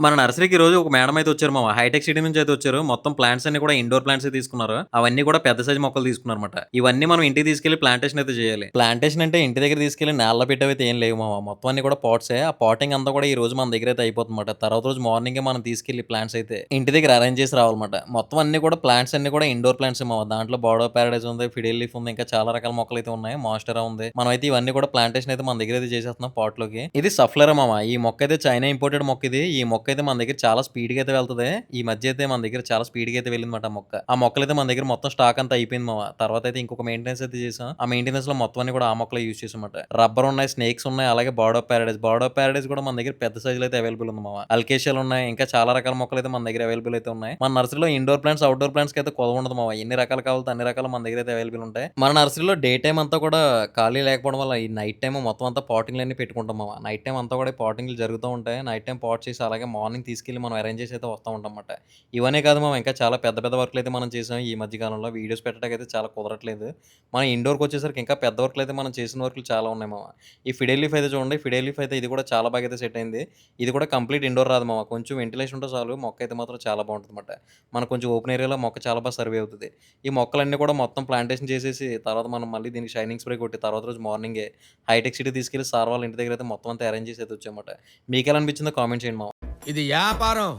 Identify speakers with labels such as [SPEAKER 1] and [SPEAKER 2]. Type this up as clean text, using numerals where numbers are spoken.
[SPEAKER 1] మన నర్సరీకి ఈరోజు ఒక మేడమ్ అయితే వచ్చారు మామ. హైటెక్ సిటీ నుంచి అయితే వచ్చారు. మొత్తం ప్లాంట్స్ అన్నీ కూడా ఇండోర్ ప్లాంట్సే తీసుకున్నారు. అవన్నీ కూడా పెద్ద సైజ్ మొక్కలు తీసుకున్నారన్నమాట. ఇవన్నీ మనం ఇంటికి తీసుకెళ్ళి ప్లాంటేషన్ అయితే చేయాలి. ప్లాంటేషన్ అంటే ఇంటి దగ్గర తీసుకెళ్ళి నేలలో పెట్టేవైతే ఏం లేవు మామ. మొత్తం అన్నీ కూడా పాట్సే. ఆ పాటింగ్ అంతా కూడా ఈ రోజు మన దగ్గర అయితే అయిపోతుందన్నమాట. తర్వాత రోజు మార్నింగే మనం తీసుకెళ్ళి ప్లాంట్స్ అయితే ఇంటి దగ్గర అరేంజ్ చేసి రావాలన్నమాట. మొత్తం అన్నీ కూడా ప్లాంట్స్ అన్నీ కూడా ఇండోర్ ప్లాంట్సే మామ. దాంట్లో బోడో పారడైజ్ ఉంది, ఫిడేల్ లీఫ్ ఉంది. ఇంకా చాలా రకాల మొక్కలైతే ఉన్నాయి. మాన్స్టెరా ఉంది. మనమైతే ఇవన్నీ కూడా ప్లాంటేషన్ అయితే మన దగ్గర అయితే చేసేస్తున్నాం పాట్‌లోకి. ఇది సఫ్లరా మామ. ఈ మొక్క అయితే చైనా ఇంపోర్టెడ్ మొక్క ఇది. ఈ మొక్క అయితే మన దగ్గర చాలా స్పీడ్‌గా అయితే వెళ్తది. ఈ మధ్య అయితే మన దగ్గర చాలా స్పీడ్‌గా అయితే వెళ్ళిందన్నమాట ఆ మొక్క. ఆ మొక్కలైతే మన దగ్గర మొత్తం స్టాక్ అంతా అయిపోయింది మామ. తర్వాత అయితే ఇంకొక మెయింటెనెన్స్ అయితే చేసాం. ఆ మెయింటెనెన్స్‌లో మొత్తం అన్ని కూడా ఆ మొక్కలే యూజ్ చేసామన్నమాట. రబ్బర్ ఉన్నాయి, స్నేక్స్ ఉన్నాయి, అలాగే bird of Paradise. Bird of Paradise కూడా మన దగ్గర పెద్ద సైజ్‌లో అయితే అవైలబుల్ ఉంది మామ. అల్కేషియాలు ఉన్నాయి. ఇంకా చాలా రకాల మొక్కలైతే మన దగ్గర అవైలబుల్ అయితే ఉన్నాయి. మన నర్సరీలో ఇండోర్ ప్లాంట్స్, ఔట్‌డోర్ ప్లాంట్స్‌కి అయితే కొదవ ఉండదు మామ. ఎన్ని రకాలు కావాలితే అన్ని రకాలు మన దగ్గర అయితే అవైలబుల్ ఉంటాయి. మన నర్సరీలో డే టైమ్ అంతా కూడా ఖాళీ లేకపోవడం వల్ల ఈ నైట్ టైమ్ మొత్తం అంతా పాటింగ్‌లన్నీ పెట్టుకుంటాం మామ. నైట్ టైమ్ అంతా కూడా పాటింగ్‌లు జరుగుతూ ఉంటాయి. నైట్ టైమ్ పాట్ చేసి అలాగే మార్నింగ్ తీసుకెళ్ళి మనం అరేంజ్ చేసి అయితే వస్తా ఉంటామన్నమాట. ఇవనే కాదు మామ, ఇంకా చాలా పెద్ద పెద్ద వర్కులయితే మనం చేసాం ఈ మధ్య కాలంలో. వీడియోస్ పెట్టడానికైతే చాలా కుదరట్లేదు. మనం ఇండోర్‌కొచ్చేసరికి ఇంకా పెద్ద వర్కులయితే మనం చేసిన వర్కులు చాలా ఉన్నాయి మామ. ఈ ఫిడేల్ లీఫ్ అయితే చూడండి. ఫిడేల్ లీఫ్ అయితే ఇది కూడా చాలా బాగా అయితే సెట్ అయింది. ఇది కూడా కంప్లీట్ ఇండోర్ రాదు మామ. కొంచెం వెంటిలేషన్ ఉంటే చాలు మొక్క అయితే మాత్రం చాలా బావుంటదన్నమాట. మనకు కొంచెం ఓపెన్ ఏరియాలో మొక్క చాలా బాగా సర్వే అవుతది. ఈ మొక్కలన్నీ కూడా మొత్తం ప్లాంటేషన్ చేసేసి తర్వాత మనం మళ్ళీ దీనికి షైనింగ్ స్ప్రే కొట్టి తర్వాత రోజు మార్నింగే హైటెక్ సిటీ తీసుకెళ్ళి సార్ వాళ్ళ ఇంటి దగ్గర అయితే మొత్తం అంతా అరేంజ్ చేసి అయితే వచ్చామన్నమాట. మీకెలా అనిపించిందో కామెంట్ చేయండి మామ.
[SPEAKER 2] ఇది యాపారం.